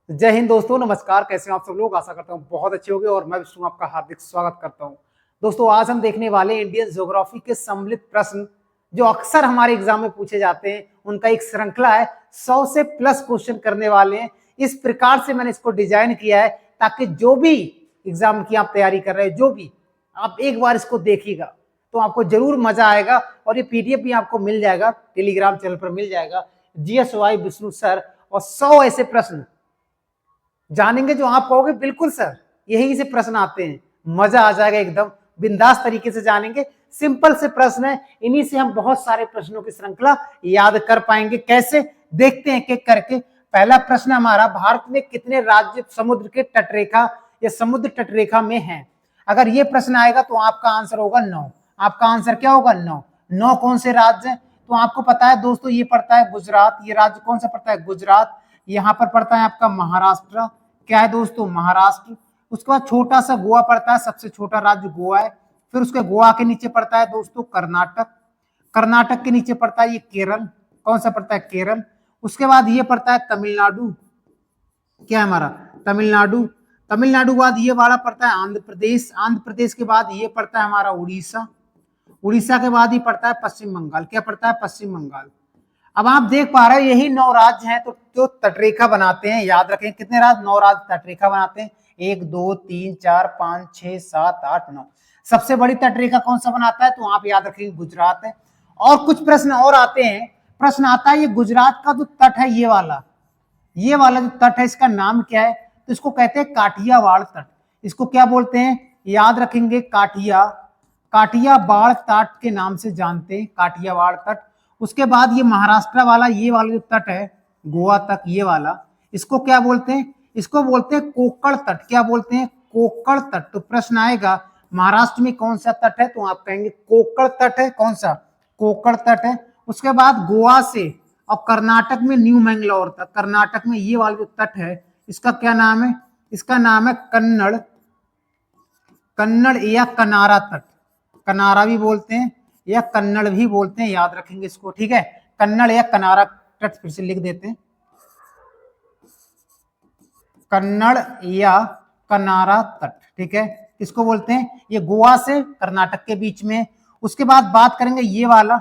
जय हिंद दोस्तों, नमस्कार। कैसे हैं आप सब लोग? आशा करता हूँ बहुत अच्छे होंगे और मैं विष्णु आपका हार्दिक स्वागत करता हूँ। दोस्तों, आज हम देखने वाले इंडियन ज्योग्राफी के सम्मिलित प्रश्न जो अक्सर हमारे एग्जाम में पूछे जाते हैं, उनका एक श्रृंखला है। 100 से प्लस क्वेश्चन करने वाले हैं। इस प्रकार से मैंने इसको डिजाइन किया है ताकि जो भी एग्जाम की आप तैयारी कर रहे हैं, जो भी आप एक बार इसको देखिएगा तो आपको जरूर मजा आएगा। और ये पीडीएफ भी आपको मिल जाएगा, टेलीग्राम चैनल पर मिल जाएगा। जीएसवाई विष्णु सर और 100 ऐसे प्रश्न जानेंगे जो आप कहोगे बिल्कुल सर यही से प्रश्न आते हैं। मजा आ जाएगा, एकदम बिंदास तरीके से जानेंगे। सिंपल से प्रश्न है, इन्हीं से हम बहुत सारे प्रश्नों की श्रृंखला याद कर पाएंगे। कैसे, देखते हैं एक करके। पहला प्रश्न हमारा, भारत में कितने राज्य समुद्र के तटरेखा या समुद्र तटरेखा में हैं? अगर ये प्रश्न आएगा तो आपका आंसर होगा 9। आपका आंसर क्या होगा? 9। 9 कौन से राज्य हैं? तो आपको पता है दोस्तों, ये पड़ता है गुजरात। ये राज्य कौन सा पड़ता है? गुजरात। यहाँ पर पड़ता है आपका महाराष्ट्र। क्या है दोस्तों? महाराष्ट्र। उसके बाद छोटा सा गोवा पड़ता है, सबसे छोटा राज्य गोवा है। फिर उसके गोवा के नीचे पड़ता है दोस्तों कर्नाटक। कर्नाटक के नीचे पड़ता है ये केरल। कौन सा पड़ता है? केरल। उसके बाद ये पड़ता है तमिलनाडु। क्या है हमारा? तमिलनाडु। तमिलनाडु के बाद ये वाला पड़ता है आंध्र प्रदेश। आंध्र प्रदेश के बाद ये पड़ता है हमारा उड़ीसा। उड़ीसा के बाद ही पड़ता है पश्चिम बंगाल। क्या पड़ता है? पश्चिम बंगाल। अब आप देख पा रहे हो यही 9 राज्य हैं तो जो तटरेखा बनाते हैं, याद रखें कितने राज्य? 9 राज्य तटरेखा बनाते हैं। 1 2 3 4 5 6 7 8 9। सबसे बड़ी तटरेखा कौन सा बनाता है? तो आप याद रखेंगे गुजरात है। और कुछ प्रश्न और आते हैं। प्रश्न आता है ये गुजरात का जो तट है, ये वाला जो तट है, इसका नाम क्या है? तो इसको कहते हैं काठियावाड़ तट। इसको क्या बोलते हैं? याद रखेंगे काठियावाड़ तट के नाम से जानते हैं, काठियावाड़ तट। उसके बाद ये महाराष्ट्र वाला, ये वाला जो तट है गोवा तक, ये वाला, इसको क्या बोलते हैं? इसको बोलते हैं कोक्कड़ तट। क्या बोलते हैं? कोक्कड़ तट। तो प्रश्न आएगा महाराष्ट्र में कौन सा तट है? तो आप कहेंगे कोक्कड़ तट है। कौन सा? कोक्कड़ तट है। उसके बाद गोवा से और कर्नाटक में न्यू मैंगलोर तक, कर्नाटक में ये वाला जो तट है, इसका क्या नाम है? इसका नाम है कन्नड़ या कनारा तट। कनारा भी बोलते हैं या कन्नड़ भी बोलते हैं, याद रखेंगे इसको, ठीक है। कन्नड़ या कनारा तट, फिर से लिख देते हैं, कन्नड़ या कनारा तट, ठीक है। किसको बोलते हैं? ये गोवा से कर्नाटक के बीच में। उसके बाद बात करेंगे ये वाला,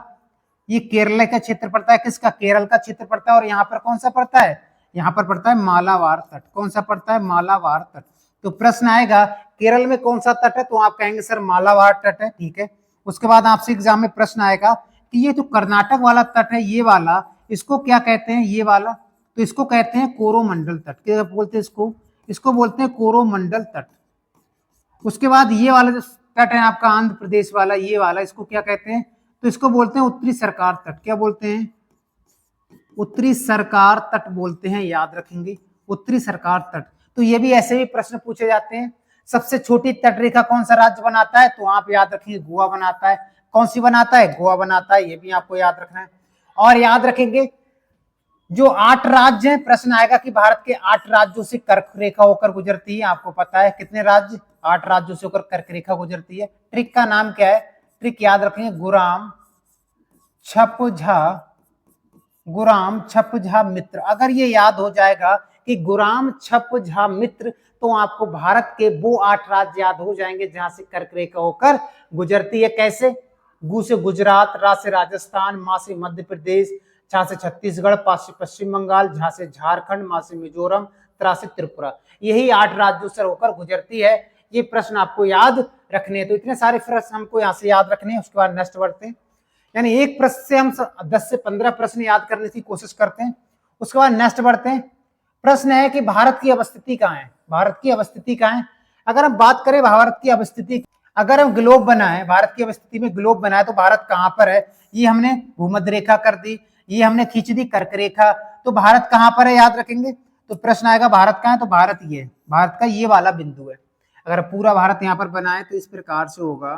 ये केरल का क्षेत्र पड़ता है। किसका? केरल का क्षेत्र पड़ता है। और यहाँ पर कौन सा पड़ता है? यहाँ पर पड़ता है मालाबार तट। कौन सा पड़ता है? मालाबार तट। तो प्रश्न आएगा केरल में कौन सा तट है? तो आप कहेंगे सर मालाबार तट है, ठीक है। उसके बाद आपसे एग्जाम में प्रश्न आएगा कि ये जो कर्नाटक वाला तट है, ये वाला, इसको क्या कहते हैं? ये वाला, तो इसको कहते हैं कोरोमंडल तट। क्या बोलते हैं इसको? इसको बोलते हैं कोरोमंडल तट। उसके बाद ये वाला जो तट है आपका आंध्र प्रदेश वाला, ये वाला, इसको क्या कहते हैं? तो इसको बोलते हैं उत्तरी सरकार तट। क्या बोलते हैं? उत्तरी सरकार तट बोलते हैं, याद रखेंगे, उत्तरी सरकार तट। तो ये भी ऐसे भी प्रश्न पूछे जाते हैं। सबसे छोटी तटरेखा कौन सा राज्य बनाता है? तो आप याद रखेंगे गोवा बनाता है। कौन सी बनाता है? गोवा बनाता है। ये भी आपको याद रखना है। और याद रखेंगे जो 8 राज्य हैं, प्रश्न आएगा कि भारत के 8 राज्यों से कर्क रेखा होकर गुजरती है। आपको पता है कितने राज्य? 8 राज्यों से होकर कर्क रेखा गुजरती है। ट्रिक का नाम क्या है? ट्रिक याद रखेंगे, गुराम छपझा मित्र। अगर ये याद हो जाएगा कि गुराम छपझा मित्र, तो आपको भारत के वो 8 राज्य याद हो जाएंगे जहां से कर्क रेखा होकर गुजरती है। कैसे? गु से गुजरात, रा से राजस्थान, मा से मध्य प्रदेश, छा से छत्तीसगढ़, पा से पश्चिम बंगाल, झा से झारखंड, मा से मिजोरम, त्रा से त्रिपुरा। यही 8 राज्यों से होकर गुजरती है। ये प्रश्न आपको याद रखने हैं। तो इतने सारे प्रश्न हमको यहाँ से याद रखने हैं। उसके बाद नेक्स्ट बढ़ते हैं, यानी एक प्रश्न से हम 10 से 15 प्रश्न याद करने की कोशिश करते हैं। उसके बाद नेक्स्ट बढ़ते हैं। प्रश्न है कि भारत की अवस्थिति कहाँ है? भारत की अवस्थिति कहाँ है? अगर हम बात करें भारत की अवस्थिति, अगर हम ग्लोब बनाए, भारत की अवस्थिति में ग्लोब बनाए, तो भारत कहाँ पर है? ये हमने भूमध्य रेखा कर दी, ये हमने खींच दी कर्क रेखा। तो भारत कहाँ पर है? याद रखेंगे। तो प्रश्न आएगा भारत कहाँ है? तो भारत ये है, भारत का ये वाला बिंदु है। अगर पूरा भारत यहाँ पर बनाए तो इस प्रकार से होगा,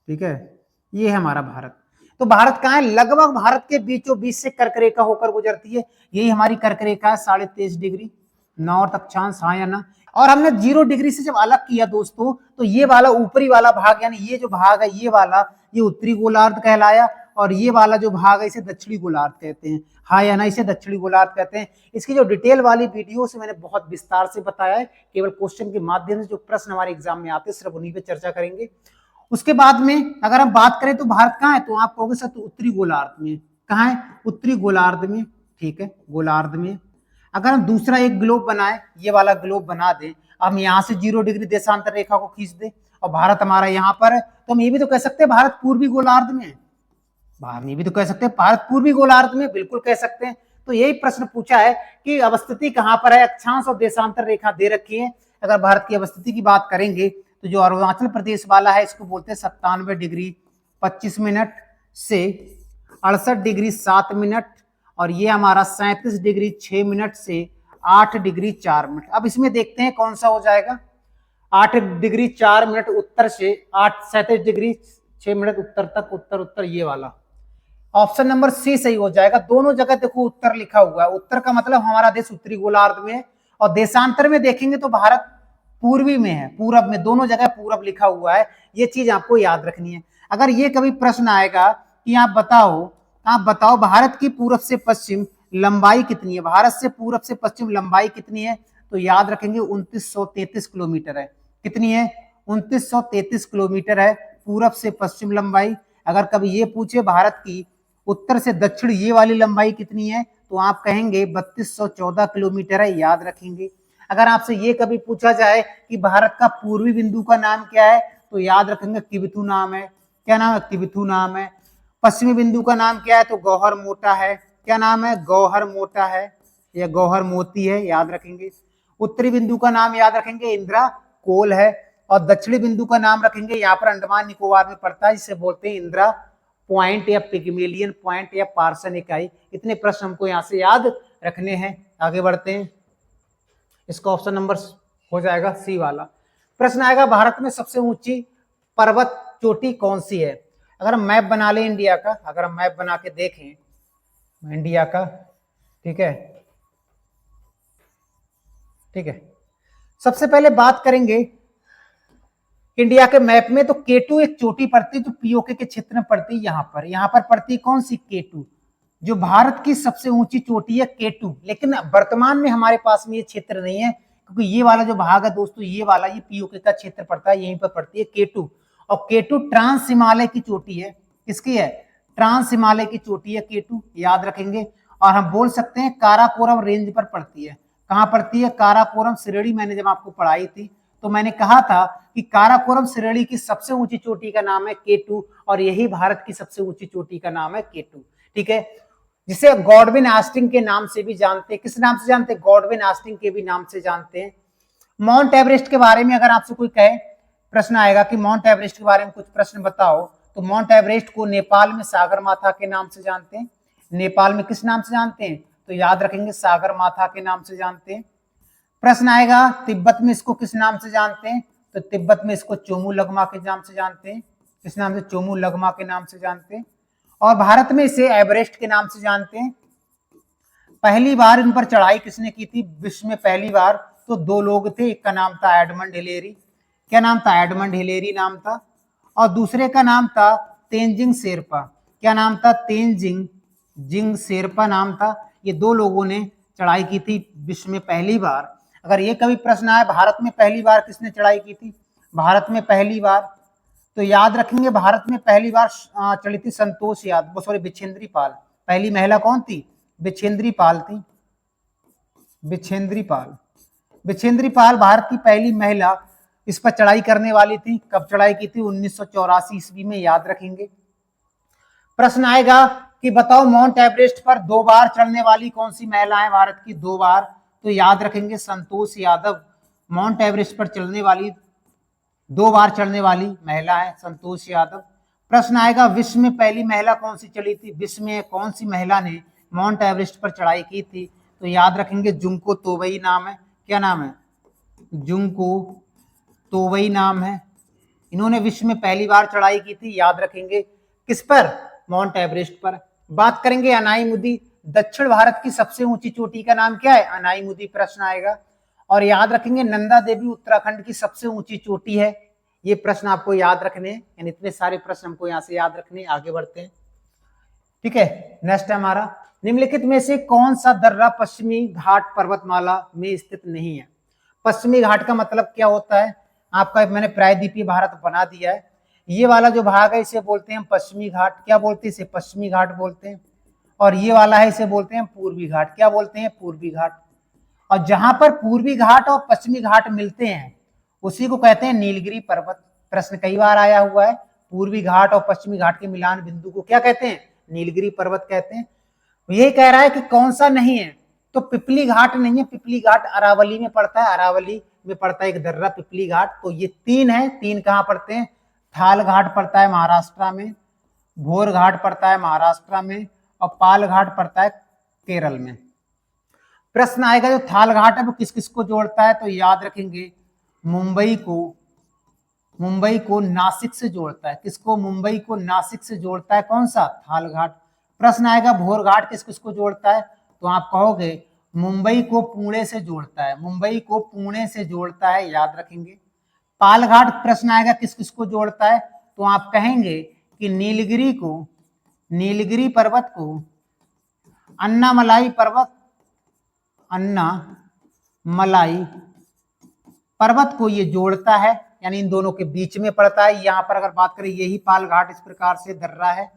ठीक है। ये है हमारा भारत। तो भारत कहाँ है? लगभग भारत के बीचों बीच से कर्क रेखा होकर गुजरती है। यही हमारी कर्क रेखा है, 23.5 डिग्री नॉर्थ अक्षांश, हाँ या ना। और हमने 0 डिग्री से जब अलग किया दोस्तों, तो ये वाला ऊपरी वाला भाग, यानी ये जो भाग है, ये वाला, ये उत्तरी गोलार्ध कहलाया। और ये वाला जो भाग है इसे दक्षिणी गोलार्ध कहते हैं। हाँ या ना, इसे दक्षिणी गोलार्ध कहते हैं। इसकी जो डिटेल वाली वीडियो से मैंने बहुत विस्तार से बताया है, केवल क्वेश्चन के माध्यम से जो प्रश्न हमारे एग्जाम में आते हैं सिर्फ उन्हीं पे चर्चा करेंगे। उसके बाद में अगर हम बात करें तो भारत कहाँ है, तो आप कहोगे सर तो उत्तरी गोलार्ध में। कहाँ है, उत्तरी गोलार्ध में, ठीक है, गोलार्ध में। अगर हम दूसरा एक ग्लोब बनाए, ये वाला ग्लोब बना दें, हम यहाँ से 0 डिग्री देशांतर रेखा को खींच दें और भारत हमारा यहाँ पर है, तो हम ये भी तो कह सकते हैं भारत पूर्वी गोलार्ध में है। बाहर ये भी तो कह सकते हैं भारत पूर्वी गोलार्ध में, बिल्कुल कह सकते हैं। तो यही प्रश्न पूछा है कि अवस्थिति कहाँ पर है, अक्षांश और देशांतर रेखा दे रखी है। अगर भारत की अवस्थिति की बात करेंगे तो जो अरुणाचल प्रदेश वाला है इसको बोलते हैं 97 डिग्री 25 मिनट से 68 डिग्री 7 मिनट, और ये हमारा 37 डिग्री 6 मिनट से 8 डिग्री 4 मिनट। अब इसमें देखते हैं कौन सा हो जाएगा। 8 डिग्री 4 मिनट उत्तर से 37 डिग्री 6 मिनट उत्तर तक, उत्तर उत्तर ये वाला ऑप्शन नंबर सी सही हो जाएगा। दोनों जगह देखो उत्तर लिखा हुआ है, उत्तर का मतलब हमारा देश उत्तरी गोलार्ध में है, और देशांतर में देखेंगे तो भारत पूर्वी में है, पूरब में, दोनों जगह पूरब लिखा हुआ है। ये चीज आपको याद रखनी है। अगर ये कभी प्रश्न आएगा कि आप बताओ भारत की पूरब से पश्चिम लंबाई कितनी है, भारत से पूरब से पश्चिम लंबाई कितनी है, तो याद रखेंगे 2933 किलोमीटर है। कितनी है, 2933 किलोमीटर है पूरब से पश्चिम लंबाई। अगर कभी ये पूछे भारत की उत्तर से दक्षिण ये वाली लंबाई कितनी है, तो आप कहेंगे 3214 किलोमीटर है, याद रखेंगे। अगर आपसे ये कभी पूछा जाए कि भारत का पूर्वी बिंदु का नाम क्या है, तो याद रखेंगे किबिथु नाम है। क्या नाम है, किबिथु नाम है। पश्चिमी बिंदु का नाम क्या है, तो गौहर मोटा है। क्या नाम है, गौहर मोटा है या गौहर मोती है, याद रखेंगे। उत्तरी बिंदु का नाम याद रखेंगे इंदिरा कोल है, और दक्षिणी बिंदु का नाम रखेंगे, यहाँ पर अंडमान निकोबार में पड़ता है, जिसे बोलते हैं इंदिरा पॉइंट या पिग्मेलियन पॉइंट या पार्सन इकाई। इतने प्रश्न हमको यहाँ से याद रखने हैं। आगे बढ़ते हैं, इसका ऑप्शन नंबर हो जाएगा सी वाला। प्रश्न आएगा भारत में सबसे ऊंची पर्वत चोटी कौन सी है। अगर हम मैप बना ले इंडिया का, अगर हम मैप बना के देखें इंडिया का, ठीक है, ठीक है, सबसे पहले बात करेंगे इंडिया के मैप में, तो केटू एक चोटी पड़ती है जो पीओके के क्षेत्र में पड़ती है। यहाँ पर पड़ती है कौन सी, केटू, जो भारत की सबसे ऊंची चोटी है केटू। लेकिन वर्तमान में हमारे पास में ये क्षेत्र नहीं है, क्योंकि ये वाला जो भाग है दोस्तों, ये वाला ये पीओके का क्षेत्र पड़ता है, यहीं पर पड़ती है केटू। और केटू ट्रांस हिमालय की चोटी है। किसकी है, ट्रांस हिमालय की चोटी है केटू, याद रखेंगे। और हम बोल सकते हैं काराकोरम रेंज पर पड़ती है। कहाँ पड़ती है, काराकोरम श्रेणी। मैंने जब आपको पढ़ाई थी तो मैंने कहा था कि काराकोरम श्रेणी की सबसे ऊंची चोटी का नाम है केटू, और यही भारत की सबसे ऊंची चोटी का नाम है केटू, ठीक है, जिसे गॉडविन आस्टिन के नाम से भी जानते हैं। किस नाम से जानते हैं, गॉडविन आस्टिन के भी नाम से जानते हैं। माउंट एवरेस्ट के बारे में अगर आपसे कोई कहे, प्रश्न आएगा कि माउंट एवरेस्ट के बारे में कुछ प्रश्न बताओ, तो माउंट एवरेस्ट को नेपाल में सागर माथा के नाम से जानते हैं। नेपाल में किस नाम से जानते हैं, तो याद रखेंगे सागर माथा के नाम से जानते हैं। प्रश्न आएगा तिब्बत में इसको किस नाम से जानते हैं, तो तिब्बत में इसको चोमू लगमा के नाम से जानते हैं। किस नाम से, चोमू लगमा के नाम से जानते हैं। और भारत में इसे एवरेस्ट के नाम से जानते हैं। पहली बार इन पर चढ़ाई किसने की थी विश्व में, पहली बार तो 2 लोग थे, एक का नाम था एडमंड हिलेरी। क्या नाम था, एडमंड हिलेरी नाम था, और दूसरे का नाम था तेंजिंग शेरपा। क्या नाम था, तेंजिंग शेरपा नाम था। ये 2 लोगों ने चढ़ाई की थी विश्व में पहली बार। अगर ये कभी प्रश्न आए भारत में पहली बार किसने चढ़ाई की थी, भारत में पहली बार, तो याद रखेंगे भारत में पहली बार चढ़ी थी संतोष यादव, सॉरी बिछेंद्री पाल। पहली महिला कौन थी, बिछेंद्री पाल थी, बिछेंद्री पाल। बिछेंद्री पाल भारत की पहली महिला इस पर चढ़ाई करने वाली थी। कब चढ़ाई की थी, 1984 ईस्वी में, याद रखेंगे। प्रश्न आएगा कि बताओ माउंट एवरेस्ट पर 2 बार चढ़ने वाली कौन सी महिला है भारत की, 2 बार, तो याद रखेंगे संतोष यादव। माउंट एवरेस्ट पर 2 बार चढ़ने वाली महिला है संतोष यादव। प्रश्न आएगा विश्व में पहली महिला कौन सी चढ़ी थी, विश्व में कौन सी महिला ने माउंट एवरेस्ट पर चढ़ाई की थी, तो याद रखेंगे जुंको तोबई नाम है। क्या नाम है, जुंको तोबई नाम है। इन्होंने विश्व में पहली बार चढ़ाई की थी, याद रखेंगे। किस पर, माउंट एवरेस्ट पर। बात करेंगे अनाईमुदी, दक्षिण भारत की सबसे ऊंची चोटी का नाम क्या है, अनाईमुदी, प्रश्न आएगा। और याद रखेंगे नंदा देवी उत्तराखंड की सबसे ऊंची चोटी है। ये प्रश्न आपको याद रखने हैं, यानी इतने सारे प्रश्न हमको यहाँ से याद रखने। आगे बढ़ते हैं, ठीक है। नेक्स्ट है हमारा, निम्नलिखित में से कौन सा दर्रा पश्चिमी घाट पर्वतमाला में स्थित नहीं है? पश्चिमी घाट का मतलब क्या होता है? आपका मैंने प्रायद्वीपीय भारत बना दिया है। ये वाला जो भाग है इसे बोलते हैं पश्चिमी घाट। क्या बोलते हैं इसे? पश्चिमी घाट बोलते हैं। और ये वाला है इसे बोलते हैं पूर्वी घाट। क्या बोलते हैं? पूर्वी घाट। और जहां पर पूर्वी घाट और पश्चिमी घाट मिलते हैं उसी को कहते हैं नीलगिरी पर्वत। प्रश्न कई बार आया हुआ है, पूर्वी घाट और पश्चिमी घाट के मिलान बिंदु को क्या कहते हैं? नीलगिरी पर्वत कहते हैं। यही कह रहा है कि कौन सा नहीं है, तो पिपली घाट नहीं है। पिपली घाट अरावली में पड़ता है, अरावली में पड़ता है एक दर्रा पिपली घाट। तो ये तीन है, तीन कहां पड़ते हैं? थाल घाट पड़ता है महाराष्ट्र में, भोर घाट पड़ता है महाराष्ट्र में, और पाल घाट पड़ता है केरल में। प्रश्न आएगा जो थाल घाट है वो किस किस को जोड़ता है? तो याद रखेंगे मुंबई को नासिक से जोड़ता है। किसको? मुंबई को नासिक से जोड़ता है। कौन सा? थाल घाट। प्रश्न आएगा भोर घाट किस किस को जोड़ता है? तो आप कहोगे मुंबई को पुणे से जोड़ता है। मुंबई को पुणे से जोड़ता है, याद रखेंगे। पाल घाट प्रश्न आएगा किस किस को जोड़ता है? तो आप कहेंगे कि नीलगिरी पर्वत को अन्नामलाई पर्वत को ये जोड़ता है, यानी इन दोनों के बीच में पड़ता है। यहां पर अगर बात करें यही पाल घाट इस प्रकार से दर्रा है।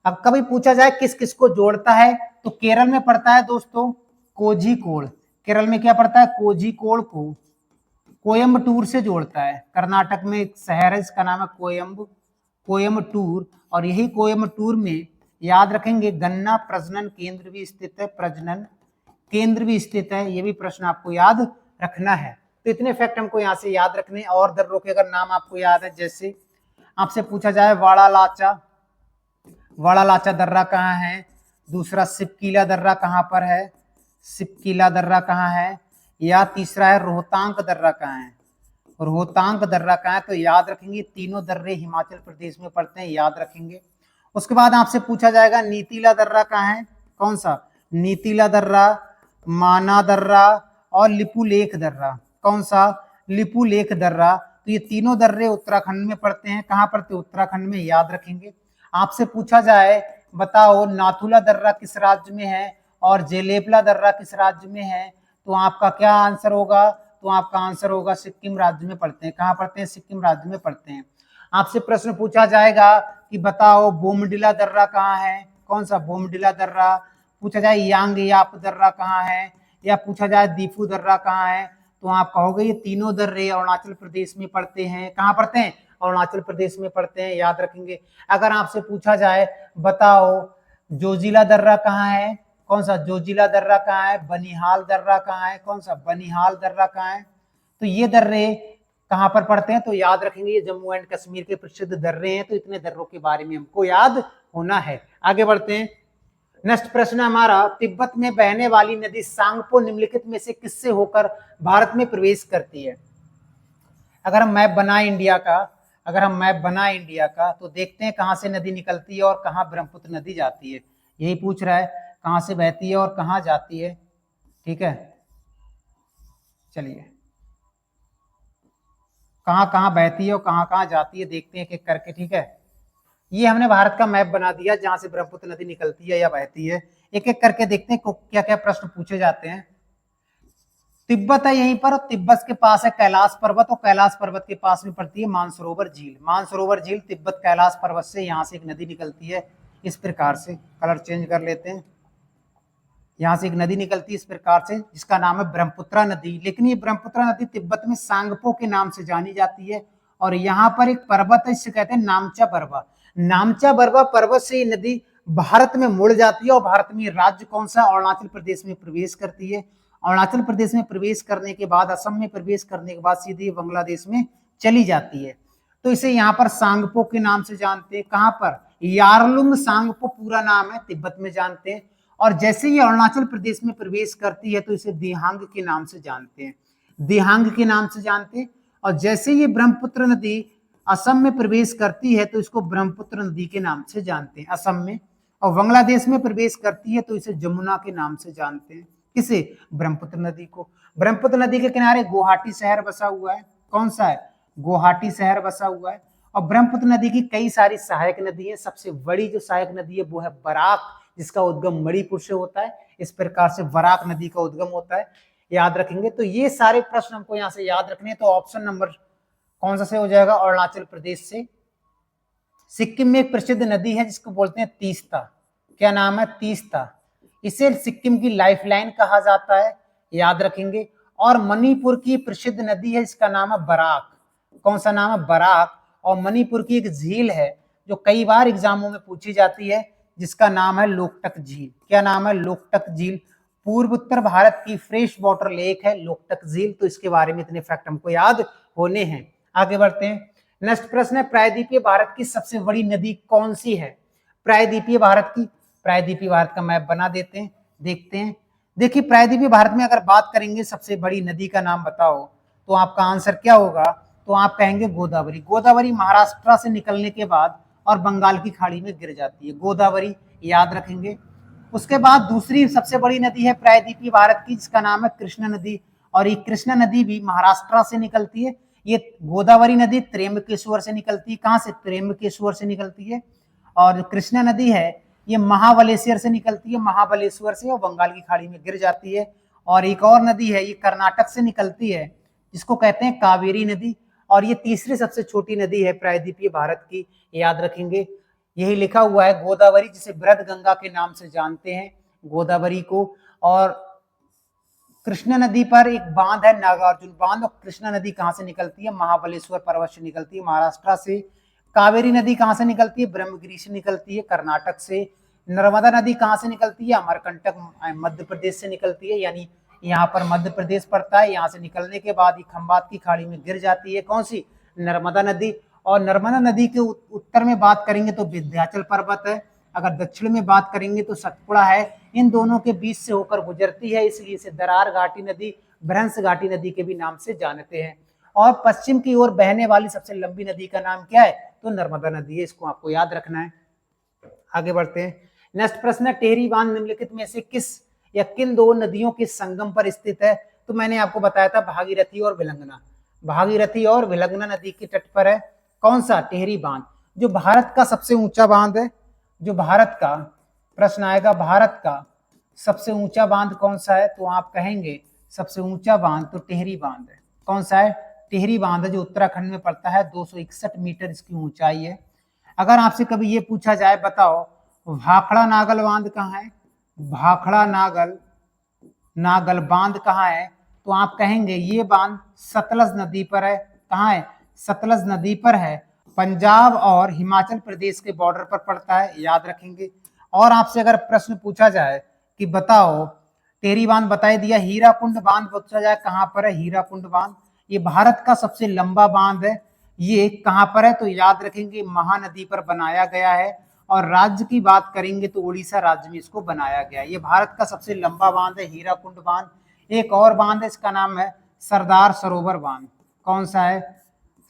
अब कभी पूछा जाए किस किस को जोड़ता है, तो केरल में पड़ता है दोस्तों कोझीकोड। केरल में क्या पड़ता है? कोझीकोड को कोयम्बटूर से जोड़ता है। कर्नाटक में एक शहर है इसका नाम है कोयम्बटूर, और यही कोयम्बटूर में याद रखेंगे गन्ना प्रजनन केंद्र भी स्थित है। प्रजनन केंद्र भी स्थित है, ये भी प्रश्न आपको याद रखना है। तो इतने फैक्ट हमको यहाँ से याद रखने। और दर्रों के अगर नाम आपको याद है, जैसे आपसे पूछा जाए वाड़ा लाचा दर्रा कहाँ है? दूसरा सिपकीला दर्रा कहाँ पर है? सिपकीला दर्रा कहाँ है? या तीसरा है रोहतांग दर्रा कहाँ है? रोहतांग दर्रा कहाँ है? तो याद रखेंगे तीनों दर्रे हिमाचल प्रदेश में पड़ते हैं, याद रखेंगे। उसके बाद आपसे पूछा जाएगा नीतीला दर्रा कहाँ है? कौन सा? नीतीला दर्रा, माना दर्रा और लिपुलेख दर्रा। कौन सा? लिपुलेख दर्रा। तो ये तीनों दर्रे उत्तराखंड में पड़ते हैं। कहाँ पड़ते हैं? उत्तराखंड में, याद रखेंगे। आपसे पूछा जाए बताओ नाथुला दर्रा किस राज्य में है और जेलेपला दर्रा किस राज्य में है, तो आपका क्या आंसर होगा? तो आपका आंसर होगा सिक्किम राज्य में पड़ते हैं। कहाँ पड़ते हैं? सिक्किम राज्य में पड़ते हैं। आपसे प्रश्न पूछा जाएगा कि बताओ बोमडिला दर्रा कहाँ है? कौन सा? बोमडिला दर्रा। पूछा जाए यांगयाप दर्रा कहाँ है, या पूछा जाए दीफू दर्रा कहाँ है, तो आप कहोगे ये तीनों दर्रे अरुणाचल प्रदेश में पड़ते हैं। कहाँ पड़ते हैं? अरुणाचल प्रदेश में पड़ते हैं, याद रखेंगे। अगर आपसे पूछा जाए बताओ जोजिला दर्रा कहाँ है? कौन सा? जोजिला दर्रा कहाँ है? बनिहाल दर्रा कहाँ है? कौन सा? बनिहाल दर्रा कहाँ है? तो ये दर्रे कहाँ पर पड़ते हैं? तो याद रखेंगे ये जम्मू एंड कश्मीर के प्रसिद्ध दर्रे हैं। तो इतने दर्रों के बारे में हमको याद होना है। आगे बढ़ते हैं। नेक्स्ट प्रश्न हमारा, तिब्बत में बहने वाली नदी सांगपो निम्नलिखित में से किससे होकर भारत में प्रवेश करती है? अगर हम मैप बनाए इंडिया का तो देखते हैं कहां से नदी निकलती है और कहां ब्रह्मपुत्र नदी जाती है। यही पूछ रहा है कहां से बहती है और कहां जाती है। ठीक है, चलिए कहां कहां बहती है और कहां कहां जाती है देखते हैं एक एक करके। ठीक है, ये हमने भारत का मैप बना दिया जहां से ब्रह्मपुत्र नदी निकलती है या बहती है। एक एक करके देखते हैं क्या क्या प्रश्न पूछे जाते हैं। तिब्बत है यहीं पर, और तिब्बत के पास है कैलाश पर्वत, और कैलाश पर्वत के पास में पड़ती है मानसरोवर झील। मानसरोवर झील तिब्बत कैलाश पर्वत से यहाँ से एक नदी निकलती है इस प्रकार से। कलर चेंज कर लेते हैं। यहाँ से एक नदी निकलती है इस प्रकार से जिसका नाम है ब्रह्मपुत्रा नदी। लेकिन ये ब्रह्मपुत्रा नदी तिब्बत में सांगपो के नाम से जानी जाती है। और यहाँ पर एक पर्वत है, इससे कहते हैं नामचा बरवा। नामचा बरवा पर्वत से ये नदी भारत में मुड़ जाती है, और भारत में राज्य कौन सा? अरुणाचल प्रदेश में प्रवेश करती है। अरुणाचल प्रदेश में प्रवेश करने के बाद, असम में प्रवेश करने के बाद सीधे बांग्लादेश में चली जाती है। तो इसे यहाँ पर सांगपो के नाम से जानते हैं। कहाँ पर? यारलुंग सांगपो पूरा नाम है, तिब्बत में जानते हैं। और जैसे ये अरुणाचल प्रदेश में प्रवेश करती है तो इसे दिहांग के नाम से जानते हैं, दिहांग के नाम से जानते हैं। और जैसे ये ब्रह्मपुत्र नदी असम में प्रवेश करती है तो इसको ब्रह्मपुत्र नदी के नाम से जानते हैं असम में। और बांग्लादेश में प्रवेश करती है तो इसे जमुना के नाम से जानते हैं। किसे? ब्रह्मपुत्र नदी को। ब्रह्मपुत्र नदी के किनारे गुवाहाटी शहर बसा हुआ है। कौन सा है? गुवाहाटी शहर बसा हुआ है। और ब्रह्मपुत्र नदी की कई सारी सहायक नदी है। सबसे बड़ी जो सहायक नदी है वो है बराक, जिसका उद्गम मणिपुर से होता है। इस प्रकार से बराक नदी का उद्गम होता है, याद रखेंगे। तो ये सारे प्रश्न हमको यहाँ से याद रखने हैं। तो ऑप्शन नंबर कौन सा से हो जाएगा, अरुणाचल प्रदेश से। सिक्किम में एक प्रसिद्ध नदी है जिसको बोलते हैं तीस्ता। क्या नाम है, तीस्ता। इसे सिक्किम की लाइफलाइन कहा जाता है, याद रखेंगे। और मणिपुर की प्रसिद्ध नदी है जिसका नाम है बराक। कौन सा नाम है, बराक। और मणिपुर की एक झील है जो कई बार एग्जामों में पूछी जाती है, जिसका नाम है लोकटक झील। क्या नाम है, लोकटक झील। पूर्व उत्तर भारत की फ्रेश वाटर लेक है लोकटक झील। तो इसके बारे में इतने फैक्ट हमको याद होने हैं। आगे बढ़ते हैं। नेक्स्ट प्रश्न है, प्रायद्वीपीय भारत की सबसे बड़ी नदी कौन सी है। प्रायद्वीपीय भारत की, प्रायद्वीपीय भारत का मैप बना देते हैं, देखते हैं। देखिए प्रायद्वीपीय भारत में अगर बात करेंगे सबसे बड़ी नदी का नाम बताओ, तो आपका आंसर क्या होगा, तो आप कहेंगे गोदावरी। गोदावरी महाराष्ट्र से निकलने के बाद और बंगाल की खाड़ी में गिर जाती है, गोदावरी, याद रखेंगे। उसके बाद दूसरी सबसे बड़ी नदी है प्रायद्वीपीय भारत की, जिसका नाम है कृष्णा नदी। और ये कृष्णा नदी भी महाराष्ट्र से निकलती है। ये गोदावरी नदी त्र्यंबकेश्वर से निकलती है। कहां से, त्र्यंबकेश्वर से निकलती है। और कृष्णा नदी है ये महाबलेश्वर से निकलती है, महाबलेश्वर से, और बंगाल की खाड़ी में गिर जाती है। और एक और नदी है ये कर्नाटक से निकलती है, जिसको कहते हैं कावेरी नदी। और ये तीसरी सबसे छोटी नदी है प्रायद्वीपीय भारत की, याद रखेंगे। यही लिखा हुआ है गोदावरी, जिसे बृहद गंगा के नाम से जानते हैं, गोदावरी को। और कृष्णा नदी पर एक बांध है नागार्जुन बांध। और कृष्णा नदी कहां से निकलती है, महाबलेश्वर पर्वत से निकलती है, महाराष्ट्र से। कावेरी नदी कहां से निकलती है, ब्रह्मगिरी से निकलती है, कर्नाटक से। नर्मदा नदी कहां से निकलती है, अमरकंटक मध्य प्रदेश से निकलती है, यानी यहाँ पर मध्य प्रदेश पड़ता है। यहाँ से निकलने के बाद ये खंबात की खाड़ी में गिर जाती है, कौन सी, नर्मदा नदी। और नर्मदा नदी के उत्तर में बात करेंगे तो विंध्याचल पर्वत है। अगर दक्षिण में बात करेंगे तो सतपुड़ा है। इन दोनों के बीच से होकर गुजरती है, इसलिए इसे दरार घाटी नदी, भ्रंश घाटी नदी के भी नाम से जानते हैं। और पश्चिम की ओर बहने वाली सबसे लंबी नदी का नाम क्या है, तो नर्मदा नदी है। इसको आपको याद रखना है। आगे बढ़ते हैं। नेक्स्ट प्रश्न है, टेहरी बांध निम्नलिखित में से किस या किन दो नदियों के संगम पर स्थित है। तो मैंने आपको बताया था भागीरथी और विलंगना। भागीरथी और विलंगना नदी के तट पर है कौन सा, टेहरी बांध, जो भारत का सबसे ऊंचा बांध है। जो भारत का, प्रश्न आएगा भारत का सबसे ऊंचा बांध कौन सा है, तो आप कहेंगे सबसे ऊंचा बांध तो टेहरी बांध है। कौन सा है, टेहरी बांध है, जो उत्तराखंड में पड़ता है। 261 मीटर इसकी ऊंचाई है। अगर आपसे कभी ये पूछा जाए, बताओ भाखड़ा नागल बांध कहाँ है, भाखड़ा नागल बांध कहाँ है, तो आप कहेंगे ये बांध सतलज नदी पर है। कहाँ है, सतलज नदी पर है, पंजाब और हिमाचल प्रदेश के बॉर्डर पर पड़ता है, याद रखेंगे। और आपसे अगर प्रश्न पूछा जाए कि बताओ टेहरी बांध बताई दिया, हीराकुंड बांध पूछा जाए कहां पर है, हीराकुंड बांध ये भारत का सबसे लंबा बांध है। ये कहां पर है, तो याद रखेंगे महानदी पर बनाया गया है। और राज्य की बात करेंगे तो उड़ीसा राज्य में इसको बनाया गया है। ये भारत का सबसे लंबा बांध है, हीराकुंड बांध। एक और बांध है, इसका नाम है सरदार सरोवर बांध। कौन सा है,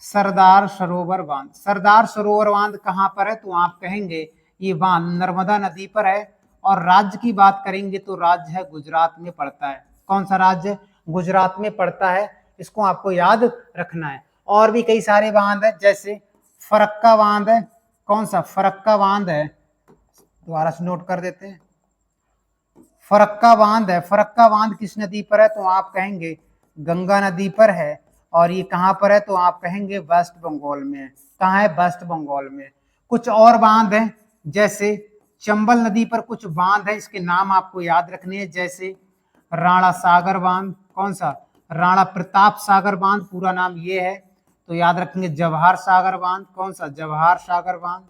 सरदार सरोवर बांध। सरदार सरोवर बांध कहां पर है, तो आप कहेंगे ये बांध नर्मदा नदी पर है। और राज्य की बात करेंगे तो राज्य है गुजरात में पड़ता है। कौन सा राज्य, गुजरात में पड़ता है। इसको आपको याद रखना है। और भी कई सारे बांध है, जैसे फरक्का बांध है। कौन सा, फरक्का बांध है, दोबारा से नोट कर देते हैं। फरक्का बांध है, फरक्का बांध किस नदी पर है, तो आप कहेंगे गंगा नदी पर है। और ये कहां पर है, तो आप कहेंगे वेस्ट बंगाल में। कहां है, वेस्ट बंगाल में। कुछ और बांध है, जैसे चंबल नदी पर कुछ बांध है, इसके नाम आपको याद रखने हैं, जैसे राणा सागर बांध। कौन सा, राणा प्रताप सागर बांध, पूरा नाम ये है, तो याद रखेंगे जवाहर सागर बांध। कौन सा, जवाहर सागर बांध,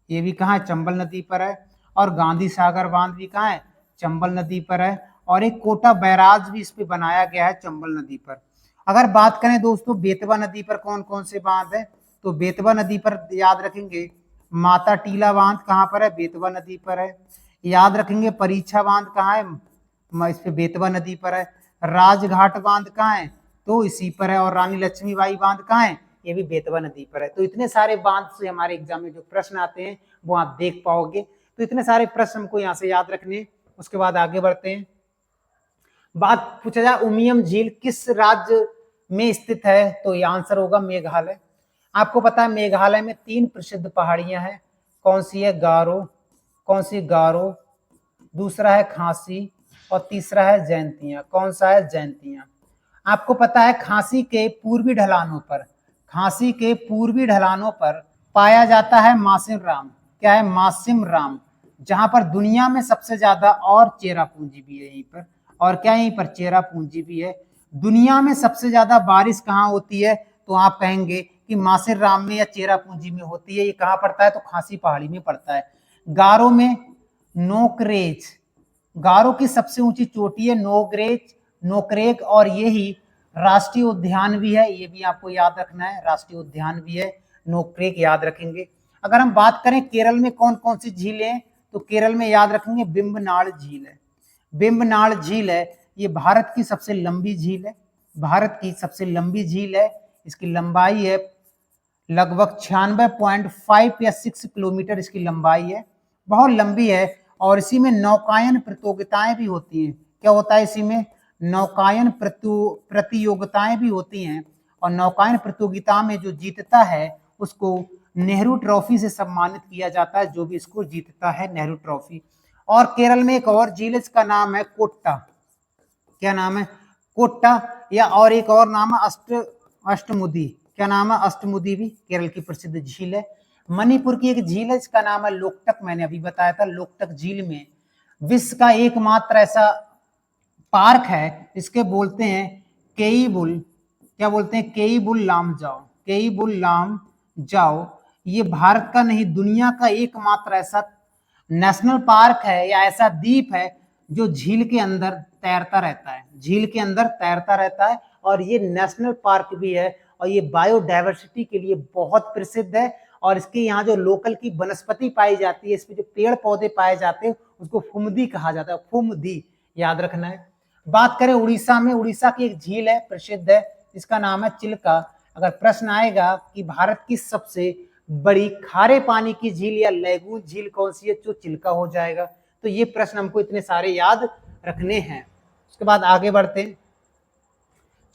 ये भी कहाँ है, चंबल नदी पर है। और गांधी सागर बांध भी कहाँ है, चंबल नदी पर है। और एक कोटा बैराज भी इस पे बनाया गया है चंबल नदी पर। अगर बात करें दोस्तों बेतवा नदी पर कौन कौन से बांध है, तो बेतवा नदी पर याद रखेंगे माता टीला बांध कहाँ पर है, बेतवा नदी पर है। याद रखेंगे परीक्षा बांध कहाँ है, इस पे बेतवा नदी पर है। राजघाट बांध कहाँ है, तो इसी पर है। और रानी लक्ष्मीबाई बांध कहाँ है, ये भी बेतवा नदी पर है। तो इतने सारे बांध से हमारे एग्जाम में जो प्रश्न आते हैं वो आप देख पाओगे। तो इतने सारे प्रश्न हमको यहाँ से याद रखने। उसके बाद आगे बढ़ते हैं। बात पूछा जाए उमियम झील किस राज्य में स्थित है, तो ये आंसर होगा मेघालय। आपको पता है मेघालय में 3 प्रसिद्ध पहाड़ियां हैं, कौन सी है? गारो, कौन सी? गारो, दूसरा है खासी और तीसरा है जैंतिया। कौन सा है? जैंतिया। आपको पता है खासी के पूर्वी ढलानों पर, खासी के पूर्वी ढलानों पर पाया जाता है मासिम राम। क्या है? मासिम राम, जहां पर दुनिया में सबसे ज्यादा और चेरापूंजी भी है यहीं पर। और क्या यहीं पर चेरापूंजी भी है? दुनिया में सबसे ज्यादा बारिश कहाँ होती है? तो आप कहेंगे कि मासिर राम में या चेरापूंजी में होती है। ये कहाँ पड़ता है? तो खासी पहाड़ी में पड़ता है। गारो में नोकरेच, गारो की सबसे ऊंची चोटी है नोकरेच, नोकरेक, और यही राष्ट्रीय उद्यान भी है। ये भी आपको याद रखना है, राष्ट्रीय उद्यान भी है नोकरेक, याद रखेंगे। अगर हम बात करें केरल में कौन कौन सी झीलें हैं, तो केरल में याद रखेंगे बिम्बनाड़ झील है। बिम्बनाड़ झील है, ये भारत की सबसे लंबी झील है, भारत की सबसे लंबी झील है। इसकी लंबाई है लगभग 96.5 या 6 किलोमीटर इसकी लंबाई है, बहुत लंबी है। और इसी में नौकायन प्रतियोगिताएं भी होती हैं। क्या होता है इसी में? नौकायन प्रतियोगिताएं भी होती हैं। और नौकायन प्रतियोगिता में जो जीतता है उसको नेहरू ट्रॉफी से सम्मानित किया जाता है, जो भी इसको जीतता है नेहरू ट्रॉफी। और केरल में एक और झील, इसका नाम है कोट्टा। क्या नाम है? कोट्टा। या और एक और नाम है अष्टमुदी। क्या नाम है? अष्टमुदी भी केरल की प्रसिद्ध झील है। मणिपुर की एक झील है, इसका नाम है लोकटक। मैंने अभी बताया था, लोकटक झील में विश्व का एकमात्र ऐसा पार्क है, इसके बोलते हैं केईबुल। क्या बोलते हैं? केईबुल लामजाओ, केईबुल लामजाओ। ये भारत का नहीं, दुनिया का एकमात्र ऐसा नेशनल पार्क है या ऐसा द्वीप है जो झील के अंदर तैरता रहता है, झील के अंदर तैरता रहता है। और ये नेशनल पार्क भी है और ये बायोडायवर्सिटी के लिए बहुत प्रसिद्ध है। और इसके यहाँ जो लोकल की वनस्पति पाई जाती है, इसमें जो पेड़ पौधे पाए जाते हैं उसको फुमदी कहा जाता है, फुमदी, याद रखना है। बात करें उड़ीसा में, उड़ीसा की एक झील है प्रसिद्ध है, इसका नाम है चिल्का। अगर प्रश्न आएगा कि भारत की सबसे बड़ी खारे पानी की झील या लैगून झील कौन सी है, तो चिल्का हो जाएगा। तो ये प्रश्न हमको इतने सारे याद रखने हैं। उसके बाद आगे बढ़ते हैं।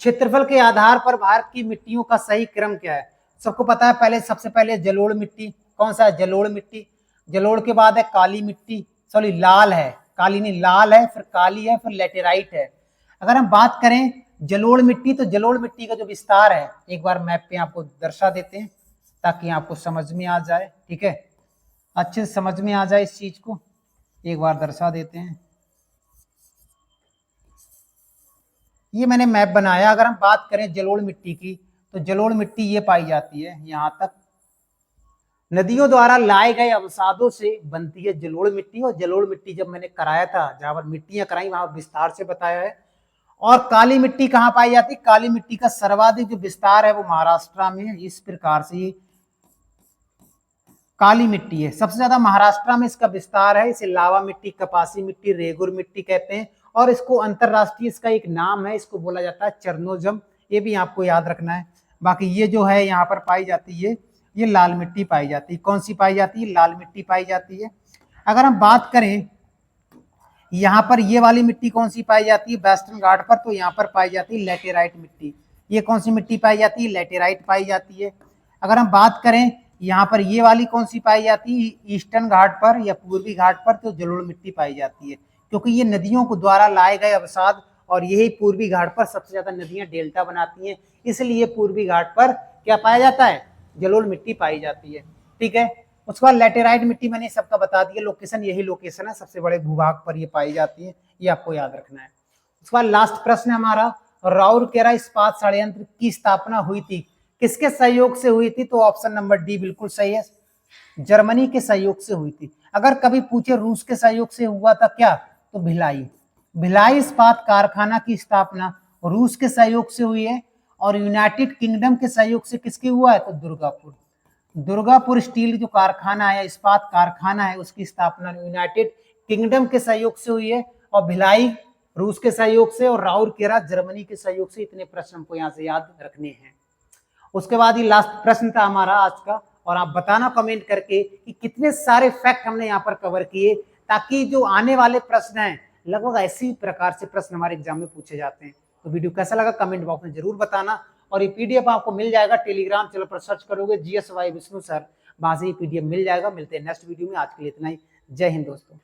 क्षेत्रफल के आधार पर भारत की मिट्टियों का सही क्रम क्या है? सबको पता है, पहले सबसे पहले जलोढ़ मिट्टी। कौन सा है? जलोढ़ मिट्टी। जलोढ़ के बाद है काली मिट्टी, सॉरी लाल है, काली नहीं, लाल है, फिर काली है, फिर लेटेराइट है। अगर हम बात करें जलोढ़ मिट्टी, तो जलोढ़ मिट्टी का जो विस्तार है एक बार मैप पे आपको दर्शा देते हैं ताकि आपको समझ में आ जाए। ठीक है, अच्छे से समझ में आ जाए इस चीज को, एक बार दर्शा देते हैं। ये मैंने मैप बनाया। अगर हम बात करें जलोढ़ मिट्टी की, तो जलोढ़ मिट्टी ये पाई जाती है यहां तक, नदियों द्वारा लाए गए अवसादों से बनती है जलोढ़ मिट्टी। और जलोढ़ मिट्टी जब मैंने कराया था, जहां पर मिट्टियां कराई वहां विस्तार से बताया है। और काली मिट्टी कहाँ पाई जाती है? काली मिट्टी का सर्वाधिक जो विस्तार है वो महाराष्ट्र में है। इस प्रकार से काली मिट्टी है, सबसे ज्यादा महाराष्ट्र में इसका विस्तार है। इसे लावा मिट्टी, कपासी मिट्टी, रेगुर मिट्टी कहते हैं। और इसको अंतरराष्ट्रीय इसका एक नाम है, इसको बोला जाता है चरनोजम। ये भी आपको याद रखना है। बाकी ये जो है यहाँ पर पाई जाती है, ये लाल मिट्टी पाई जाती है। कौन सी पाई जाती है? लाल मिट्टी पाई जाती है। अगर हम बात करें यहाँ पर ये वाली मिट्टी कौन सी पाई जाती है वेस्टर्न घाट पर, तो यहाँ पर पाई जाती है लेटेराइट मिट्टी। ये कौन सी मिट्टी पाई जाती है? लेटेराइट पाई जाती है। अगर हम बात करें यहाँ पर ये वाली कौन सी पाई जाती है ईस्टर्न घाट पर या पूर्वी घाट पर, तो जलोढ़ मिट्टी पाई जाती है, क्योंकि ये नदियों को द्वारा लाए गए अवसाद, और यही पूर्वी घाट पर सबसे ज्यादा नदियां डेल्टा बनाती हैं, इसलिए पूर्वी घाट पर क्या पाया जाता है? जलोढ़ मिट्टी पाई जाती है। ठीक है, उसके बाद लेटेराइट मिट्टी मैंने सबका बता दिया, लोकेशन यही लोकेशन है, सबसे बड़े भूभाग पर ये पाई जाती है, ये आपको याद रखना है। उसके बाद लास्ट प्रश्न है हमारा, राउरकेला इस्पात षड्यंत्र की स्थापना हुई थी, किसके सहयोग से हुई थी? तो ऑप्शन नंबर डी बिल्कुल सही है, जर्मनी के सहयोग से हुई थी। अगर कभी पूछे रूस के सहयोग से हुआ था क्या, तो भिलाई, भिलाई इस्पात कारखाना की स्थापना रूस के सहयोग से हुई है। और यूनाइटेड किंगडम के सहयोग से किसकी हुआ है? तो दुर्गापुर, दुर्गापुर स्टील जो कारखाना है, इस्पात कारखाना है, उसकी स्थापना यूनाइटेड किंगडम के सहयोग से हुई है। और भिलाई रूस के सहयोग से, और राउरकेला जर्मनी के सहयोग से। इतने प्रश्न हमको यहाँ से याद रखने हैं। उसके बाद ये लास्ट प्रश्न था हमारा आज का, और आप बताना कमेंट करके कि कितने सारे फैक्ट हमने यहाँ पर कवर किए, ताकि जो आने वाले प्रश्न हैं लगभग ऐसी प्रकार से प्रश्न हमारे एग्जाम में पूछे जाते हैं। तो वीडियो कैसा लगा कमेंट बॉक्स में जरूर बताना, और ये पीडीएफ आपको मिल जाएगा टेलीग्राम चैनल पर, सर्च करोगे GS वाई विष्णु सर, वहां से ये पीडीएफ मिल जाएगा। मिलते हैं नेक्स्ट वीडियो में, आज के लिए इतना ही। जय हिंद दोस्तों।